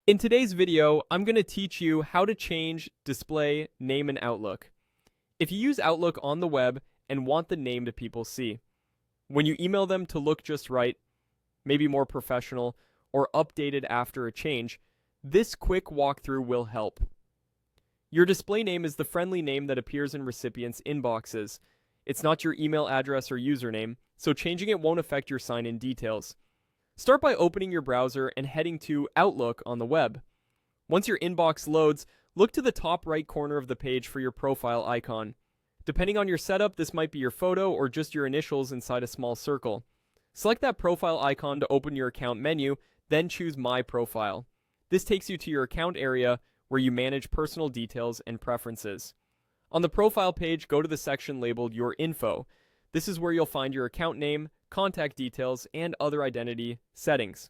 In today's video, I'm going to teach you how to change display name in Outlook. If you use Outlook on the web and want the name to people see, when you email them to look just right, maybe more professional, or updated after a change, this quick walkthrough will help. Your display name is the friendly name that appears in recipients' inboxes. It's not your email address or username, so changing it won't affect your sign-in details. Start by opening your browser and heading to Outlook on the web. Once your inbox loads, look to the top right corner of the page for your profile icon. Depending on your setup, this might be your photo or just your initials inside a small circle. Select that profile icon to open your account menu, then choose My Profile. This takes you to your account area where you manage personal details and preferences. On the profile page, go to the section labeled Your Info. This is where you'll find your account name, contact details, and other identity settings.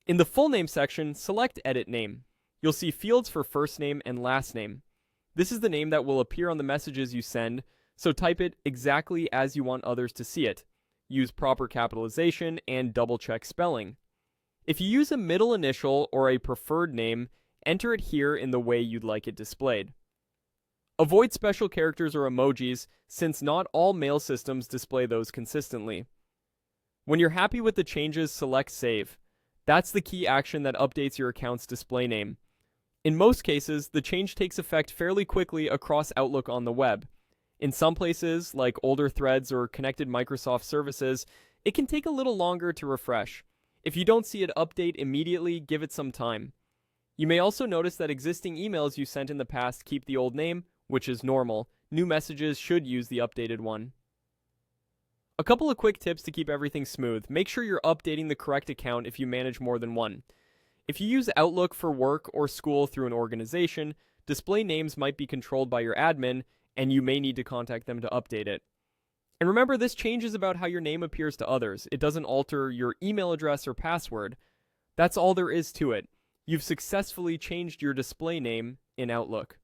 In the full name section, select Edit Name. You'll see fields for first name and last name. This is the name that will appear on the messages you send, so type it exactly as you want others to see it. Use proper capitalization and double-check spelling. If you use a middle initial or a preferred name, enter it here in the way you'd like it displayed. Avoid special characters or emojis, since not all mail systems display those consistently. When you're happy with the changes, select Save. That's the key action that updates your account's display name. In most cases, the change takes effect fairly quickly across Outlook on the web. In some places, like older threads or connected Microsoft services, it can take a little longer to refresh. If you don't see it update immediately, give it some time. You may also notice that existing emails you sent in the past keep the old name, which is normal. New messages should use the updated one. A couple of quick tips to keep everything smooth. Make sure you're updating the correct account if you manage more than one. If you use Outlook for work or school through an organization, display names might be controlled by your admin, and you may need to contact them to update it. And remember, this changes about how your name appears to others. It doesn't alter your email address or password. That's all there is to it. You've successfully changed your display name in Outlook.